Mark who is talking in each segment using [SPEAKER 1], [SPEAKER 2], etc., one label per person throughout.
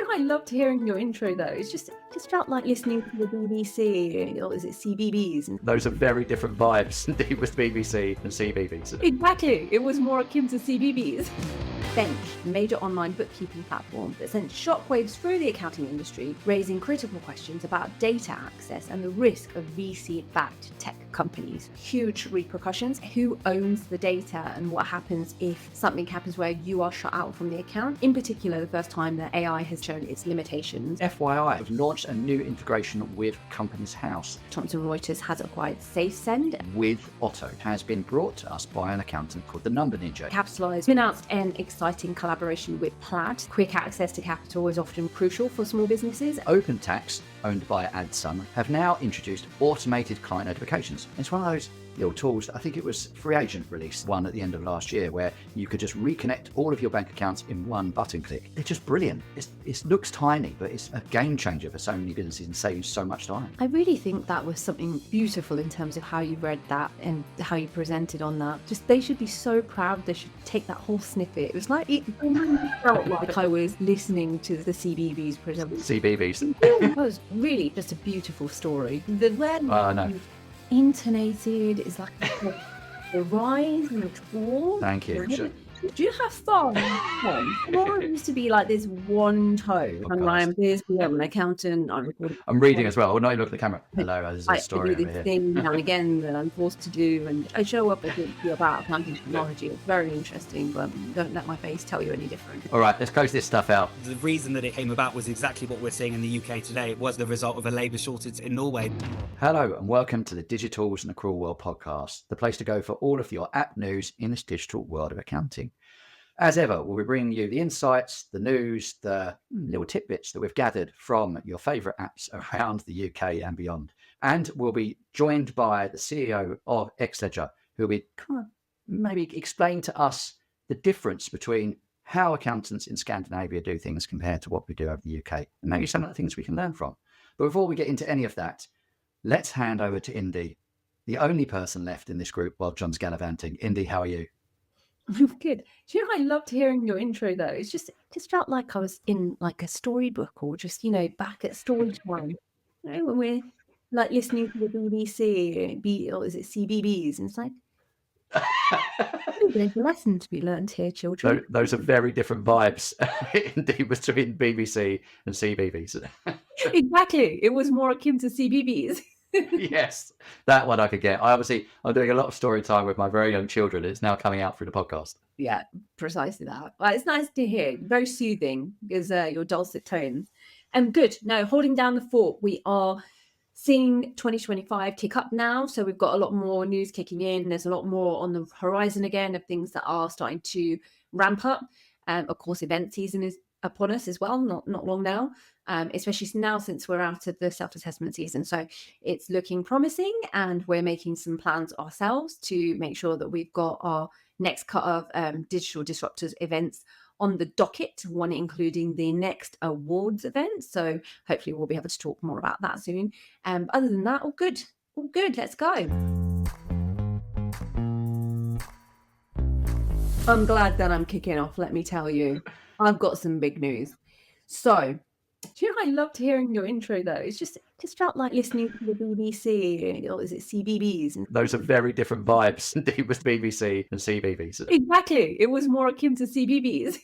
[SPEAKER 1] I loved hearing your intro though. Just felt like listening to the BBC, or is it CBBS? And
[SPEAKER 2] Those are very different vibes indeed with BBC and CBBS.
[SPEAKER 1] exactly, it was more akin to CBBS. Bench, a major online bookkeeping platform that sent shockwaves through the accounting industry, raising critical questions about data access and the risk of VC-backed tech companies. Huge repercussions. Who owns the data and what happens if something happens where you are shut out from the account? In particular, the first time that AI has shown its limitations.
[SPEAKER 2] FYI have launched a new integration with Companies House.
[SPEAKER 1] Thomoson Reuters has acquired SafeSend.
[SPEAKER 2] With Otto has been brought to us by an accountant called the Number Ninja.
[SPEAKER 1] Capitalise announced an exciting collaboration with Plaid. Quick access to capital is often crucial for small businesses.
[SPEAKER 2] OpenTax, owned by AdSum, have now introduced automated client notifications. It's one of those little tools. I think it was Free Agent released one at the end of last year where you could just reconnect all of your bank accounts in one button click. They're just brilliant. It looks tiny, but it's a game changer for so many businesses and saves so much time.
[SPEAKER 1] I really think that was something beautiful in terms of how you read that and how you presented on that. Just they should be so proud. They should take that whole snippet. It was like it felt like I was listening to the CBBS presentation.
[SPEAKER 2] CBBS.
[SPEAKER 1] It was really just a beautiful story. The way
[SPEAKER 2] no.
[SPEAKER 1] intonated is like the rise and the fall.
[SPEAKER 2] Thank you.
[SPEAKER 1] Do you have fun? More used to be like this one tone.
[SPEAKER 2] Oh,
[SPEAKER 1] and I'm this, I'm an accountant.
[SPEAKER 2] I'm reading as well. Well, not even look at the camera. Hello, there's a story
[SPEAKER 1] I do
[SPEAKER 2] over
[SPEAKER 1] this
[SPEAKER 2] here.
[SPEAKER 1] thing now and again that I'm forced to do, and I show up at the about accounting technology. It's very interesting, but don't let my face tell you any different.
[SPEAKER 2] All right, let's close this stuff out.
[SPEAKER 3] The reason that it came about was exactly what we're seeing in the UK today. It was the result of a labour shortage in Norway.
[SPEAKER 2] Hello and welcome to the Digi-Tools and Accrual World podcast, the place to go for all of your app news in this digital world of accounting. As ever, we'll be bringing you the insights, the news, the little tidbits that we've gathered from your favourite apps around the UK and beyond. And we'll be joined by the CEO of Xledger, who will be maybe explain to us the difference between how accountants in Scandinavia do things compared to what we do over the UK, and maybe some of the things we can learn from. But before we get into any of that, let's hand over to Indi, the only person left in this group while John's gallivanting. Indi, how are you?
[SPEAKER 1] Good. Do you know, I loved hearing your intro though. It just felt like I was in like a storybook or just, back at story time. When we're like listening to the BBC, or is it CBBS? And it's like, there's a lesson to be learned here, children.
[SPEAKER 2] Those are very different vibes indeed between BBC and CBBS.
[SPEAKER 1] Exactly. It was more akin to CBBS.
[SPEAKER 2] Yes, that one I could get. I'm doing a lot of story time with my very young children. It's now coming out through the podcast.
[SPEAKER 1] Yeah, precisely that. Well, it's nice to hear. Very soothing is your dulcet tones. And good. No, holding down the fort. We are seeing 2025 tick up now. So we've got a lot more news kicking in. There's a lot more on the horizon again of things that are starting to ramp up. Of course, event season is upon us as well, not long now, especially now since we're out of the self-assessment season. So it's looking promising, and we're making some plans ourselves to make sure that we've got our next cut of digital disruptors events on the docket, one including the next awards event. So hopefully we'll be able to talk more about that soon. Other than that, all good, let's go. I'm glad that I'm kicking off, let me tell you. I've got some big news. So, do you know, I loved hearing your intro though. It just felt like listening to the BBC, or is it CBBS? And
[SPEAKER 2] those are very different vibes indeed with BBC and CBBS.
[SPEAKER 1] exactly. It was more akin to CBBS.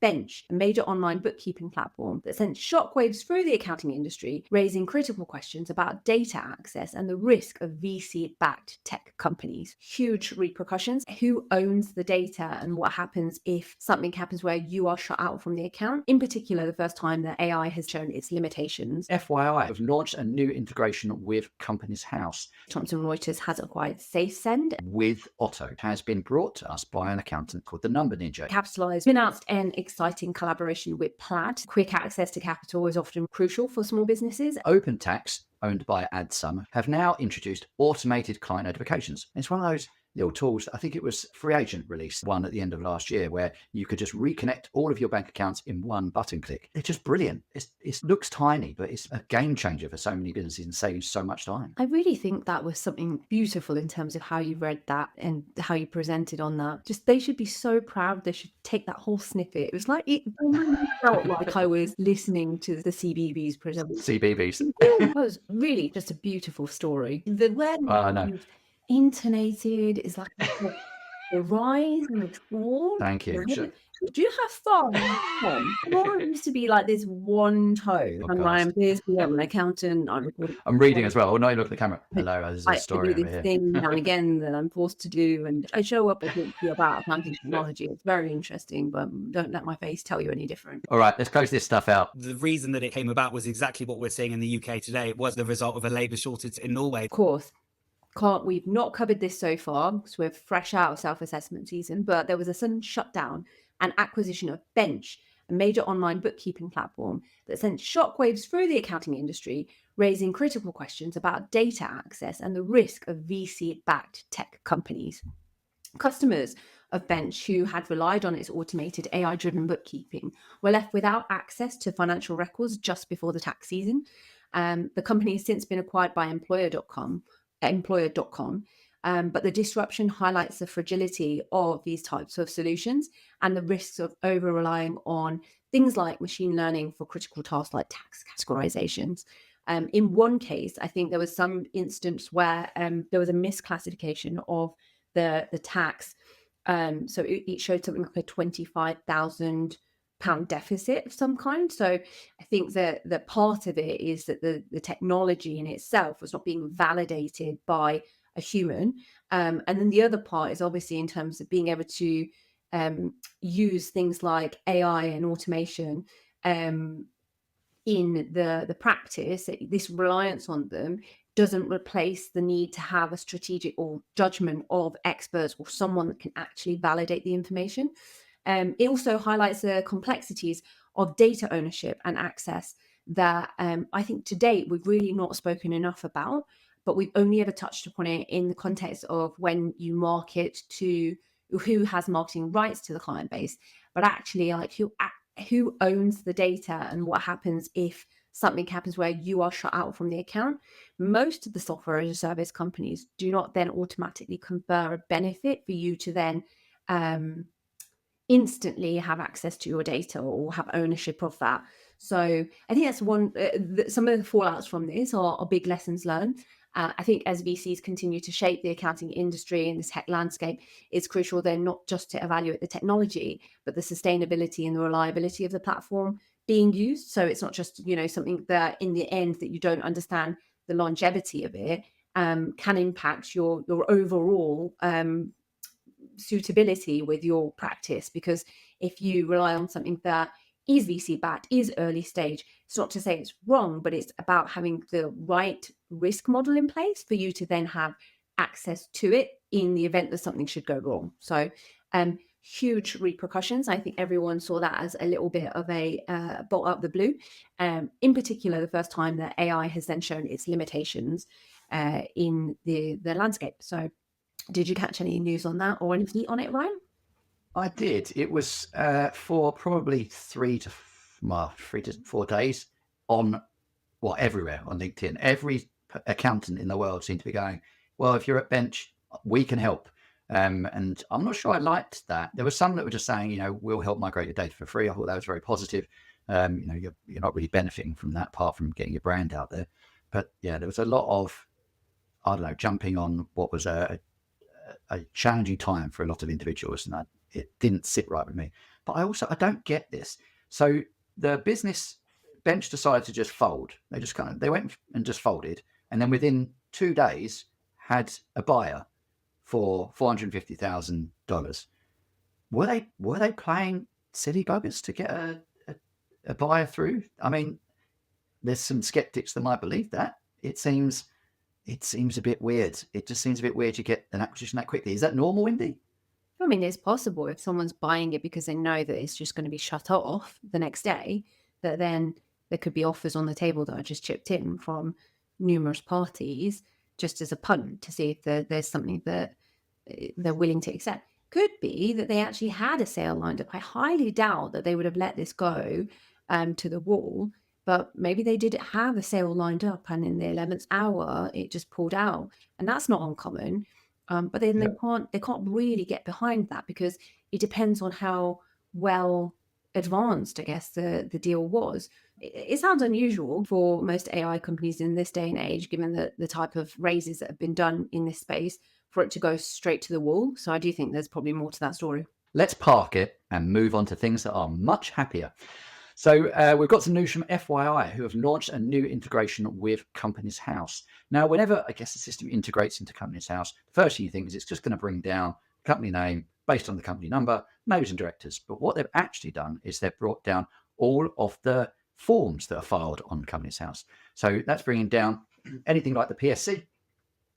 [SPEAKER 1] Bench, a major online bookkeeping platform that sent shockwaves through the accounting industry, raising critical questions about data access and the risk of VC-backed tech companies. Huge repercussions. Who owns the data and what happens if something happens where you are shut out from the account? In particular, the first time that AI has shown its limitations.
[SPEAKER 2] FYI have launched a new integration with Companies House.
[SPEAKER 1] Thomson Reuters has acquired SafeSend.
[SPEAKER 2] With Otto has been brought to us by an accountant called the Number Ninja.
[SPEAKER 1] Capitalise announced an exciting collaboration with Plaid. Quick access to capital is often crucial for small businesses.
[SPEAKER 2] OpenTax, owned by AdSum, have now introduced automated client notifications. It's one of those little tools. I think it was Free Agent released one at the end of last year where you could just reconnect all of your bank accounts in one button click. It's just brilliant. It looks tiny, but it's a game changer for so many businesses and saves so much time.
[SPEAKER 1] I really think that was something beautiful in terms of how you read that and how you presented on that. Just they should be so proud. They should take that whole snippet. It was like it almost felt like I was listening to the CBBS present.
[SPEAKER 2] CBBS.
[SPEAKER 1] It was really just a beautiful story. The word
[SPEAKER 2] No.
[SPEAKER 1] intonated is like the rise and the fall.
[SPEAKER 2] Thank you.
[SPEAKER 1] Do you have fun? Before it used to be like this one tone. I'm Ryan Pearcy, I'm an accountant.
[SPEAKER 2] I'm reading as well. Oh, no, you look at the camera. Hello, there's a story
[SPEAKER 1] I do
[SPEAKER 2] over
[SPEAKER 1] this
[SPEAKER 2] here.
[SPEAKER 1] thing now and again that I'm forced to do, and I show up and talk to you about accounting technology. It's very interesting, but don't let my face tell you any different.
[SPEAKER 2] All right, let's close this stuff out.
[SPEAKER 3] The reason that it came about was exactly what we're seeing in the UK today. It was the result of a labour shortage in Norway.
[SPEAKER 1] Of course. We've not covered this so far because we're fresh out of self-assessment season, but there was a sudden shutdown and acquisition of Bench, a major online bookkeeping platform that sent shockwaves through the accounting industry, raising critical questions about data access and the risk of VC-backed tech companies. Customers of Bench who had relied on its automated AI-driven bookkeeping were left without access to financial records just before the tax season. The company has since been acquired by employer.com, but the disruption highlights the fragility of these types of solutions and the risks of over-relying on things like machine learning for critical tasks like tax categorizations. In one case, I think there was some instance where there was a misclassification of the tax. So it showed something like a £25,000 deficit of some kind. So I think that the part of it is that the technology in itself was not being validated by a human. And then the other part is obviously in terms of being able to use things like AI and automation in the practice. This reliance on them doesn't replace the need to have a strategic or judgment of experts or someone that can actually validate the information. It also highlights the complexities of data ownership and access that I think to date we've really not spoken enough about, but we've only ever touched upon it in the context of when you market to who has marketing rights to the client base, but actually like who owns the data and what happens if something happens where you are shut out from the account. Most of the software as a service companies do not then automatically confer a benefit for you to then instantly have access to your data or have ownership of that. So I think that's one, some of the fallouts from this are big lessons learned. I think as VCs continue to shape the accounting industry and the tech landscape, it's crucial then not just to evaluate the technology, but the sustainability and the reliability of the platform being used. So it's not just, something that in the end that you don't understand the longevity of it can impact your overall suitability with your practice. Because if you rely on something that is VC backed, is early stage, it's not to say it's wrong, but it's about having the right risk model in place for you to then have access to it in the event that something should go wrong. So huge repercussions. I think everyone saw that as a little bit of a bolt out of the blue. In particular, the first time that AI has then shown its limitations in the landscape. So did you catch any news on that or any heat on it, Ryan?
[SPEAKER 2] I did. It was for probably 3 to 4 days on everywhere on LinkedIn. Every accountant in the world seemed to be going, well, if you're at Bench, we can help. And I'm not sure I liked that. There were some that were just saying, we'll help migrate your data for free. I thought that was very positive. You're not really benefiting from that apart from getting your brand out there. But yeah, there was a lot of, jumping on what was a challenging time for a lot of individuals, and it didn't sit right with me. But I don't get this. So the business Bench decided to just fold. They went and just folded, and then within 2 days had a buyer for $450,000. Were they playing silly buggers to get a buyer through? I mean, there's some skeptics that might believe that. It seems a bit weird. It just seems a bit weird to get an acquisition that quickly. Is that normal, Indi?
[SPEAKER 1] I mean, it's possible if someone's buying it because they know that it's just going to be shut off the next day, that then there could be offers on the table that are just chipped in from numerous parties just as a punt to see if there's something that they're willing to accept. Could be that they actually had a sale lined up. I highly doubt that they would have let this go to the wall, but maybe they did have a sale lined up, and in the 11th hour it just pulled out, and that's not uncommon. But then they can't really get behind that, because it depends on how well advanced, I guess, the deal was. It sounds unusual for most AI companies in this day and age, given the type of raises that have been done in this space, for it to go straight to the wall. So I do think there's probably more to that story.
[SPEAKER 2] Let's park it and move on to things that are much happier. So we've got some news from FYI, who have launched a new integration with Companies House. Now, whenever, I guess, the system integrates into Companies House, the first thing you think is it's just going to bring down company name based on the company number, names and directors. But what they've actually done is they've brought down all of the forms that are filed on Companies House. So that's bringing down anything like the PSC,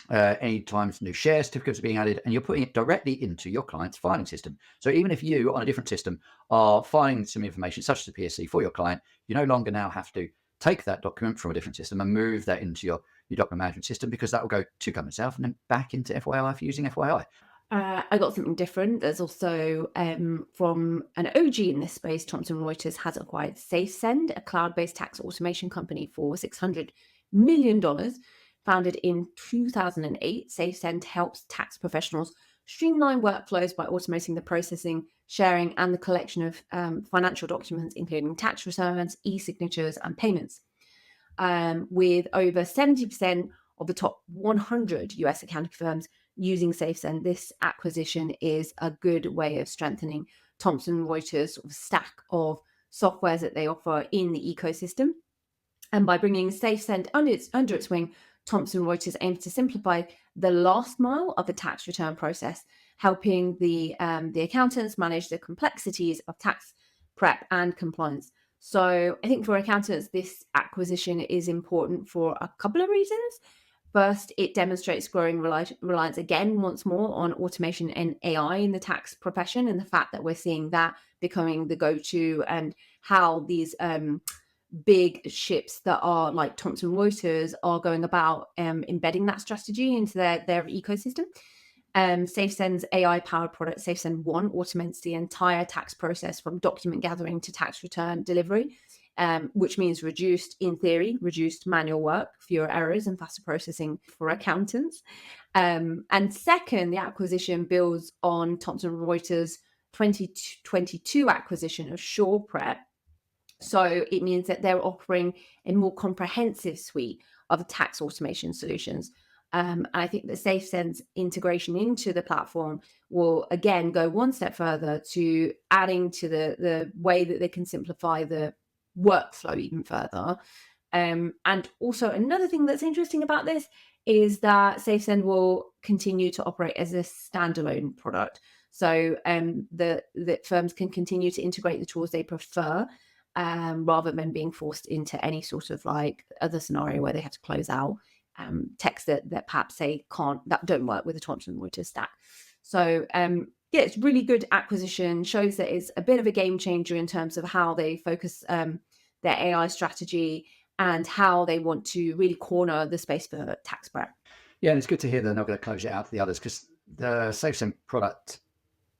[SPEAKER 2] any times new share certificates are being added, and you're putting it directly into your client's filing system. So even if you, on a different system, are filing some information such as a PSC for your client, you no longer now have to take that document from a different system and move that into your document management system, because that will go to Companies House and then back into FYI for using FYI.
[SPEAKER 1] I got something different. There's also from an OG in this space, Thomson Reuters has acquired SafeSend, a cloud-based tax automation company, for $600 million. Founded in 2008, SafeSend helps tax professionals streamline workflows by automating the processing, sharing, and the collection of financial documents, including tax returns, e-signatures, and payments. With over 70% of the top 100 US accounting firms using SafeSend, this acquisition is a good way of strengthening Thomson Reuters' sort of stack of softwares that they offer in the ecosystem. And by bringing SafeSend under its wing, Thomson Reuters aims to simplify the last mile of the tax return process, helping the accountants manage the complexities of tax prep and compliance. So I think for accountants, this acquisition is important for a couple of reasons. First, it demonstrates growing reliance again, once more, on automation and AI in the tax profession, and the fact that we're seeing that becoming the go-to, and how these big ships that are like Thomson Reuters are going about embedding that strategy into their ecosystem. SafeSend's AI-powered product, SafeSend One, automates the entire tax process from document gathering to tax return delivery, which means in theory, reduced manual work, fewer errors, and faster processing for accountants. And second, the acquisition builds on Thomson Reuters' 2022 acquisition of SurePrep. So it means that they're offering a more comprehensive suite of tax automation solutions. And I think that SafeSend's integration into the platform will, again, go one step further to adding to the way that they can simplify the workflow even further. And also another thing that's interesting about this is that SafeSend will continue to operate as a standalone product. So the firms can continue to integrate the tools they prefer, rather than being forced into any sort of like other scenario where they have to close out texts that perhaps that don't work with the Thomson Reuters stack. So it's really good acquisition, shows that it's a bit of a game changer in terms of how they focus their AI strategy and how they want to really corner the space for tax prep.
[SPEAKER 2] Yeah, and it's good to hear they're not going to close it out to the others, because the SafeSend product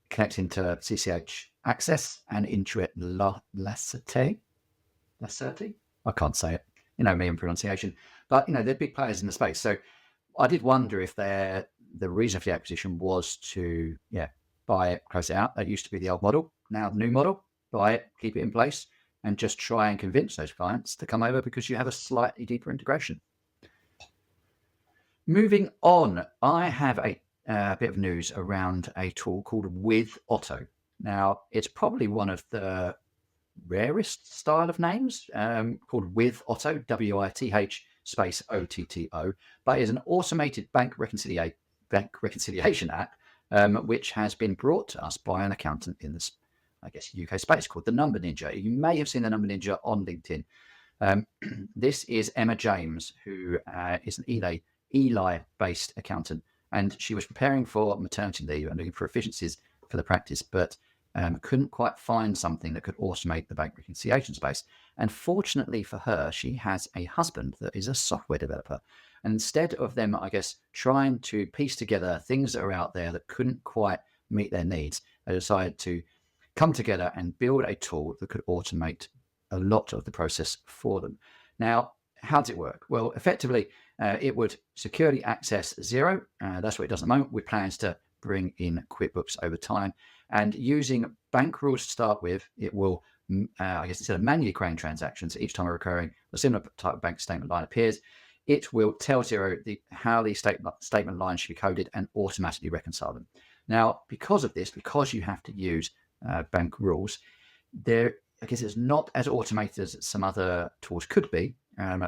[SPEAKER 2] connects into CCH Access and Intuit Lacerte. I can't say it. You know me and pronunciation. But, they're big players in the space. So I did wonder if the reason for the acquisition was to, buy it, close it out. That used to be the old model. Now the new model, buy it, keep it in place, and just try and convince those clients to come over because you have a slightly deeper integration. Moving on, I have a bit of news around a tool called With Otto. Now, it's probably one of the rarest style of names, called With Otto, WITH space OTTO, but is an automated bank reconciliation app, which has been brought to us by an accountant in this, I guess, UK space, called the Number Ninja. You may have seen the Number Ninja on LinkedIn. This is Emma James, who is an Eli-based accountant, and she was preparing for maternity leave and looking for efficiencies for the practice, but couldn't quite find something that could automate the bank reconciliation space. And fortunately for her, she has a husband that is a software developer. And instead of them, I guess, trying to piece together things that are out there that couldn't quite meet their needs, they decided to come together and build a tool that could automate a lot of the process for them. Now, how does it work? Well, effectively, it would securely access Xero. That's what it does at the moment, with plans to bring in QuickBooks over time. And using bank rules to start with, it will, I guess, instead of manually creating transactions each time a recurring or similar type of bank statement line appears, it will tell Xero how the statement line should be coded and automatically reconcile them. Now, because of this, because you have to use bank rules, I guess it's not as automated as some other tools could be,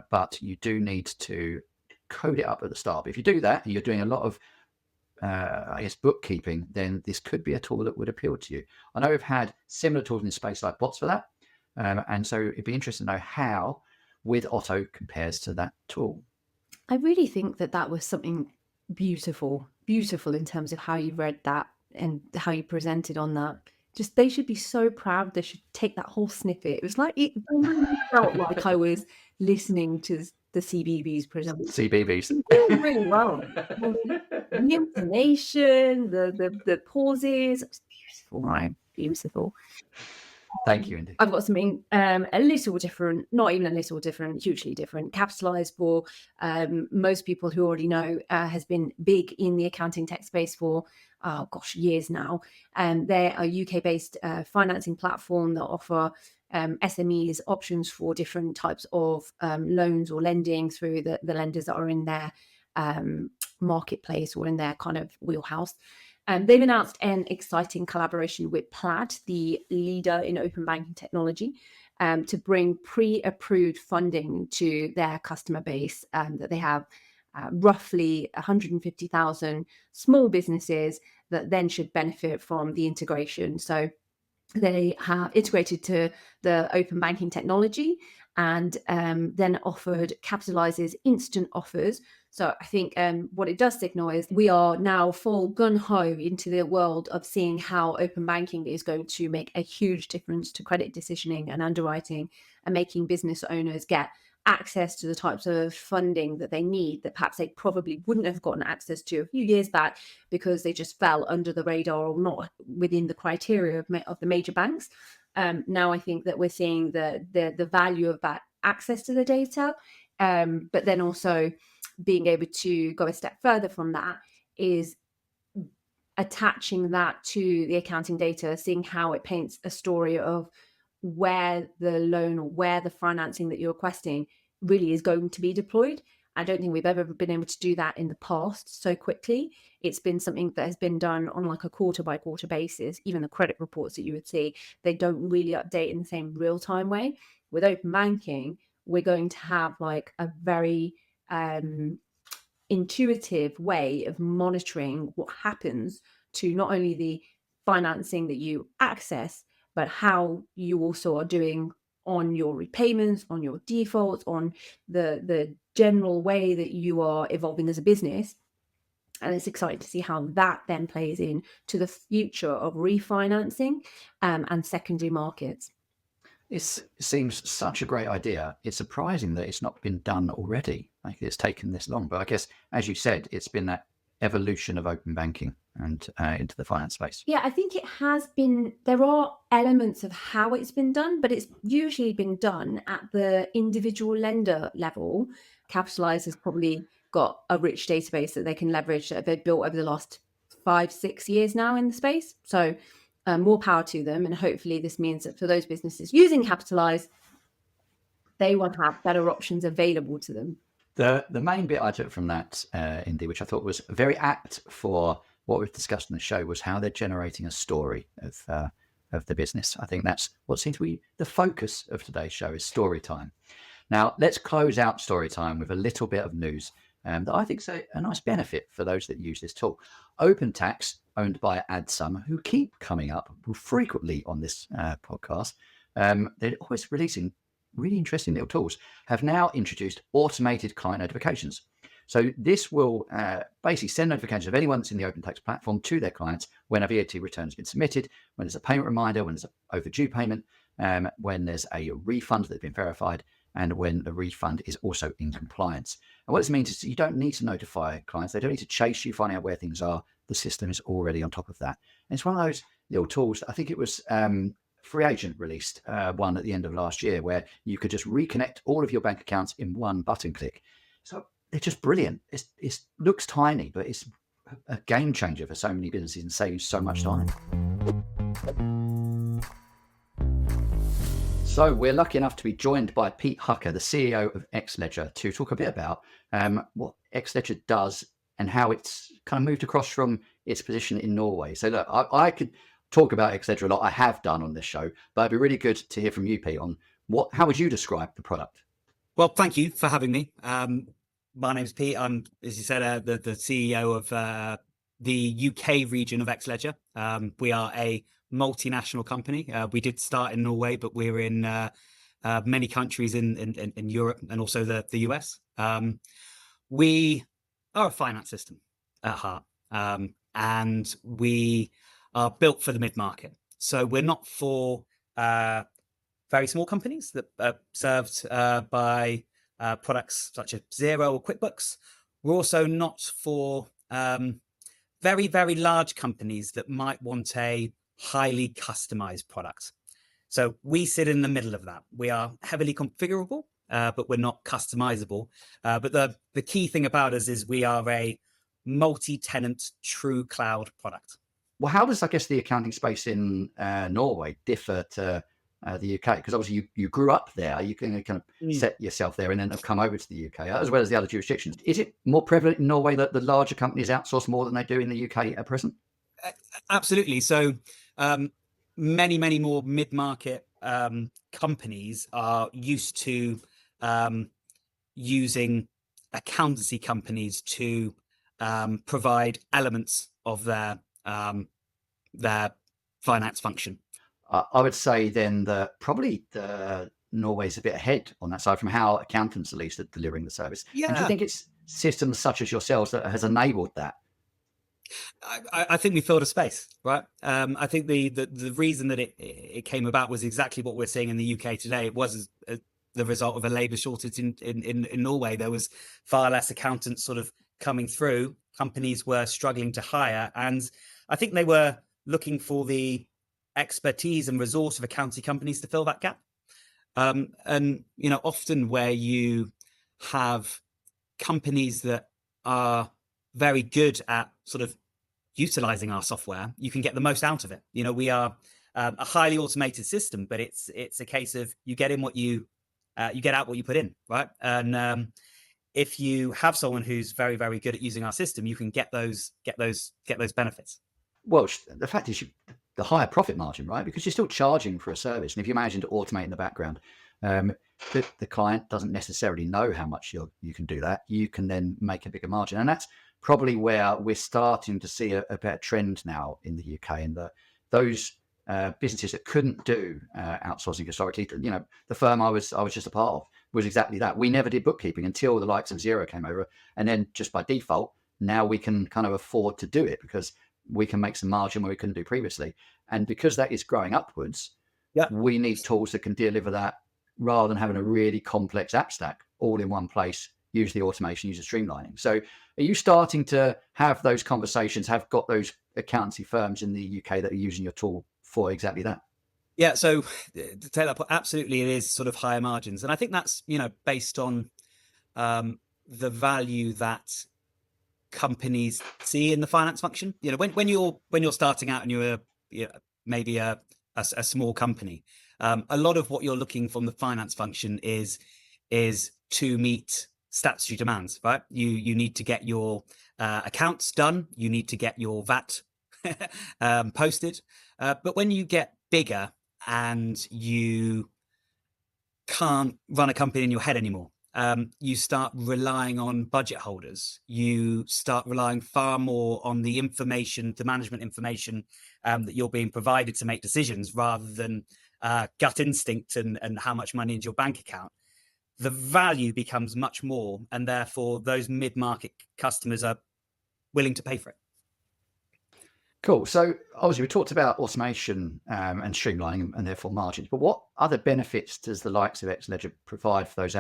[SPEAKER 2] but you do need to code it up at the start. But if you do that, and you're doing a lot of, I guess, bookkeeping, then this could be a tool that would appeal to you. I know we've had similar tools in the space like bots for that. And so it'd be interesting to know how with Otto compares to that tool.
[SPEAKER 1] I really think that was something beautiful in terms of how you read that and how you presented on that. Just, they should be so proud. They should take that whole snippet. It was like, it really felt like I was listening to the CBBS present.
[SPEAKER 2] CBBS.
[SPEAKER 1] Really well. The information, the pauses, it's beautiful, right? Beautiful.
[SPEAKER 2] Thank you, Indi.
[SPEAKER 1] I've got something a little different, not even a little different, hugely different. Capitalise, for most people who already know, has been big in the accounting tech space for, years now. And they're a UK-based financing platform that offer SMEs options for different types of loans or lending through the lenders that are in their marketplace or in their kind of wheelhouse. They've announced an exciting collaboration with Plaid, the leader in open banking technology, to bring pre-approved funding to their customer base, that they have roughly 150,000 small businesses that then should benefit from the integration. So they have integrated to the open banking technology and then offered Capitalise's instant offers. So I think what it does signal is we are now full gun-ho into the world of seeing how open banking is going to make a huge difference to credit decisioning and underwriting, and making business owners get access to the types of funding that they need that perhaps they probably wouldn't have gotten access to a few years back because they just fell under the radar or not within the criteria of the major banks. Now I think that we're seeing the value of that access to the data, but then also being able to go a step further from that is attaching that to the accounting data, seeing how it paints a story of where the loan or where the financing that you're requesting really is going to be deployed. I don't think we've ever been able to do that in the past so quickly. It's been something that has been done on like a quarter by quarter basis. Even the credit reports that you would see, they don't really update in the same real time way. With open banking, we're going to have like a very intuitive way of monitoring what happens to not only the financing that you access, but how you also are doing on your repayments, on your defaults, on the general way that you are evolving as a business. And it's exciting to see how that then plays in to the future of refinancing and secondary markets.
[SPEAKER 2] It seems such a great idea. It's surprising that it's not been done already. Like, it's taken this long. But I guess, as you said, it's been that evolution of open banking and into the finance space.
[SPEAKER 1] Yeah, I think it has been. There are elements of how it's been done, but it's usually been done at the individual lender level. Capitalise has probably got a rich database that they can leverage that they've built over the last 5-6 years now in the space. So more power to them. And hopefully this means that for those businesses using Capitalise, they will have better options available to them.
[SPEAKER 2] The main bit I took from that, Indi, which I thought was very apt for what we've discussed in the show, was how they're generating a story of the business. I think that's what seems to be the focus of today's show, is story time. Now, let's close out story time with a little bit of news that I think is a nice benefit for those that use this tool. OpenTax, owned by AdSum, who keep coming up frequently on this podcast, they're always releasing really interesting little tools, have now introduced automated client notifications. So this will basically send notifications of anyone that's in the OpenTax platform to their clients when a VAT return has been submitted, when there's a payment reminder, when there's an overdue payment, when there's a refund that's been verified, and when the refund is also in compliance. And what this means is you don't need to notify clients. They don't need to chase you finding out where things are. The system is already on top of that. And it's one of those little tools. I think it was Free Agent released one at the end of last year where you could just reconnect all of your bank accounts in one button click. So they're just brilliant. It looks tiny, but it's a game changer for so many businesses and saves so much time. So we're lucky enough to be joined by Pete Hucker, the CEO of Xledger, to talk a bit about what Xledger does and how it's kind of moved across from its position in Norway. So look, I could talk about Xledger a lot. I have done on this show, but it'd be really good to hear from you, Pete, on how would you describe the product?
[SPEAKER 3] Well, thank you for having me. My name's Pete. I'm, as you said, the CEO of the UK region of Xledger. We are a multinational company. We did start in Norway, but we're in many countries in Europe and also the US. We are a finance system at heart, and we are built for the mid-market. So we're not for very small companies that are served by products such as Xero or QuickBooks. We're also not for very, very large companies that might want a highly customized product. So we sit in the middle of that. We are heavily configurable, but we're not customizable. But the key thing about us is we are a multi-tenant true cloud product.
[SPEAKER 2] Well, how does, I guess, the accounting space in Norway differ to the UK? Because obviously you grew up there, you can kind of set yourself there and then have come over to the UK, as well as the other jurisdictions. Is it more prevalent in Norway that the larger companies outsource more than they do in the UK at present?
[SPEAKER 3] Absolutely. So many more mid-market companies are used to using accountancy companies to provide elements of their finance function.
[SPEAKER 2] I would say then that probably Norway's a bit ahead on that side from how accountants at least are delivering the service.
[SPEAKER 3] Yeah.
[SPEAKER 2] And do you think it's systems such as yourselves that has enabled that?
[SPEAKER 3] I think we filled a space, right? I think the reason that it came about was exactly what we're seeing in the UK today. It was the result of a labour shortage in Norway. There was far less accountants sort of coming through. Companies were struggling to hire, and I think they were looking for the expertise and resource of accounting companies to fill that gap. And often where you have companies that are very good at sort of utilizing our software, you can get the most out of it. We are a highly automated system, but it's a case of you get in what you get out what you put in, right? And if you have someone who's very, very good at using our system, you can get those benefits.
[SPEAKER 2] Well, the fact is the higher profit margin, right? Because you're still charging for a service. And if you imagine to automate in the background, the client doesn't necessarily know how much you can do that. You can then make a bigger margin. And that's probably where we're starting to see a better trend now in the UK. And those businesses that couldn't do outsourcing historically, the firm I was just a part of was exactly that. We never did bookkeeping until the likes of Xero came over. And then just by default, now we can kind of afford to do it because we can make some margin where we couldn't do previously. And because that is growing upwards, we need tools that can deliver that rather than having a really complex app stack all in one place, use the automation, use the streamlining. So are you starting to have those conversations, have got those accountancy firms in the UK that are using your tool for exactly that?
[SPEAKER 3] Yeah, so to take that point, absolutely, it is sort of higher margins. And I think that's, based on the value that companies see in the finance function. When you're starting out and you're maybe a small company, a lot of what you're looking from the finance function is to meet statutory demands, right? You need to get your accounts done, you need to get your VAT posted, but when you get bigger and you can't run a company in your head anymore, you start relying on budget holders. You start relying far more on the information, the management information that you're being provided to make decisions rather than gut instinct and how much money into your bank account. The value becomes much more, and therefore those mid-market customers are willing to pay for it.
[SPEAKER 2] Cool. So obviously we talked about automation and streamlining and therefore margins, but what other benefits does the likes of Xledger provide for those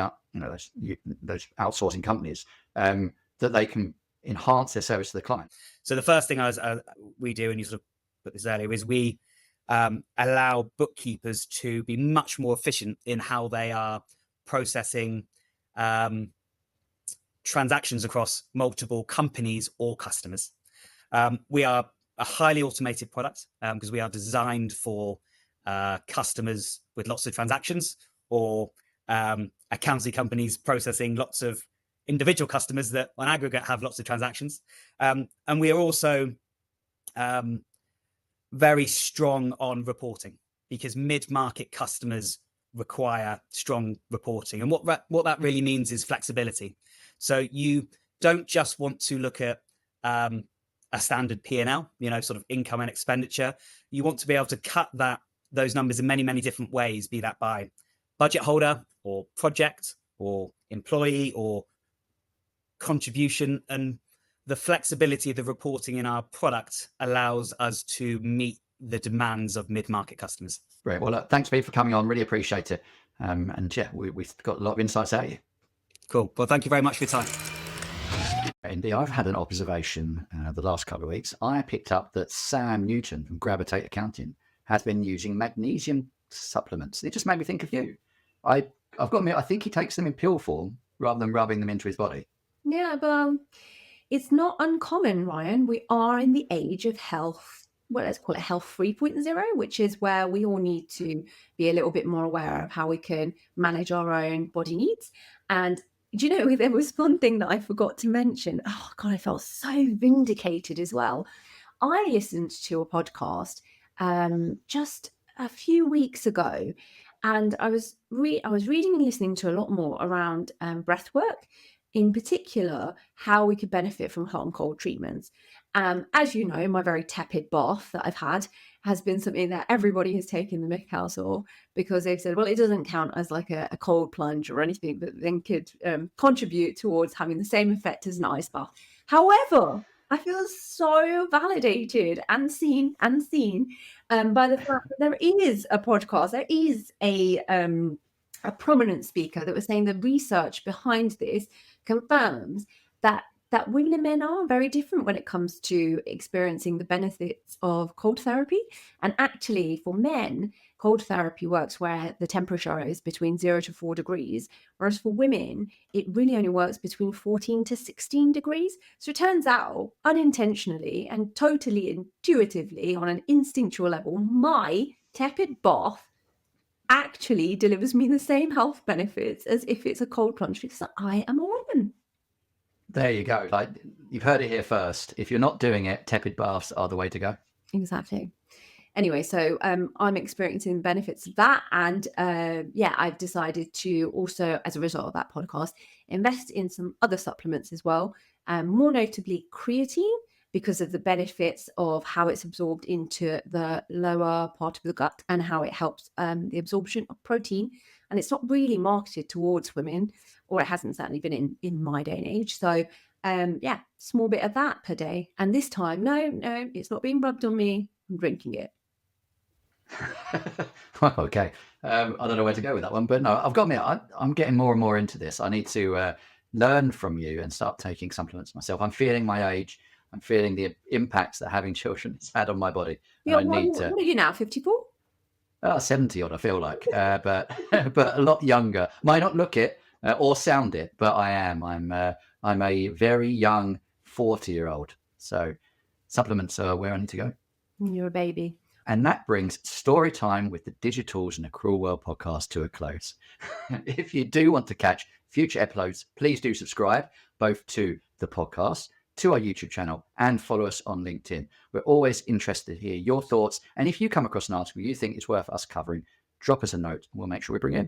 [SPEAKER 2] outsourcing companies that they can enhance their service to the client?
[SPEAKER 3] So the first thing we do, and you sort of put this earlier, is we allow bookkeepers to be much more efficient in how they are processing transactions across multiple companies or customers. We are a highly automated product because we are designed for customers with lots of transactions, or accountancy companies processing lots of individual customers that on aggregate have lots of transactions. And we are also very strong on reporting because mid-market customers require strong reporting. And what that really means is flexibility. So you don't just want to look at a standard P&L, sort of income and expenditure. You want to be able to cut those numbers in many, many different ways, be that by budget holder or project or employee or contribution. And the flexibility of the reporting in our product allows us to meet the demands of mid-market customers.
[SPEAKER 2] Great. Well, thanks, Pete, for coming on. Really appreciate it. And yeah, we've got a lot of insights out of you.
[SPEAKER 3] Cool. Well, thank you very much for your time.
[SPEAKER 2] Indeed, I've had an observation the last couple of weeks. I picked up that Sam Newton from Gravitate Accounting has been using magnesium supplements. It just made me think of you. I've got to admit, I think he takes them in pill form rather than rubbing them into his body.
[SPEAKER 1] Yeah, but it's not uncommon, Ryan. We are in the age of health. Well, let's call it health 3.0, which is where we all need to be a little bit more aware of how we can manage our own body needs. And do you know, there was one thing that I forgot to mention. Oh, God, I felt so vindicated as well. I listened to a podcast just a few weeks ago, and I was reading and listening to a lot more around breath work, in particular, how we could benefit from hot and cold treatments. As you know, my very tepid bath that I've had has been something that everybody has taken the mick out of, because they've said, well, it doesn't count as like a cold plunge or anything that then could contribute towards having the same effect as an ice bath. However, I feel so validated and seen by the fact that there is a podcast, there is a prominent speaker that was saying the research behind this confirms that women and men are very different when it comes to experiencing the benefits of cold therapy. And actually, for men, cold therapy works where the temperature is between 0 to 4 degrees, whereas for women, it really only works between 14 to 16 degrees. So it turns out, unintentionally and totally intuitively, on an instinctual level, my tepid bath actually delivers me the same health benefits as if it's a cold plunge, because I am a woman.
[SPEAKER 2] There you go. Like, you've heard it here first. If you're not doing it, tepid baths are the way to go.
[SPEAKER 1] Exactly. Anyway, so I'm experiencing the benefits of that. And I've decided to also, as a result of that podcast, invest in some other supplements as well, more notably creatine, because of the benefits of how it's absorbed into the lower part of the gut and how it helps the absorption of protein. And it's not really marketed towards women, or it hasn't certainly been in my day and age. So small bit of that per day. And this time, no, it's not being rubbed on me. I'm drinking it.
[SPEAKER 2] Well, okay. I don't know where to go with that one, but no, I've got to admit, I'm getting more and more into this. I need to learn from you and start taking supplements myself. I'm feeling my age. I'm feeling the impacts that having children has had on my body.
[SPEAKER 1] Yeah, what are you now, 54?
[SPEAKER 2] 70 odd, I feel like, but a lot younger. Might not look it or sound it, but I am. I'm a very young 40-year-old. So supplements are where I need to go.
[SPEAKER 1] You're a baby.
[SPEAKER 2] And that brings Story Time with the Digi-Tools and Accrual World podcast to a close. If you do want to catch future episodes, please do subscribe both to the podcast, to our YouTube channel, and follow us on LinkedIn. We're always interested to hear your thoughts. And if you come across an article you think is worth us covering, drop us a note and we'll make sure we bring it in.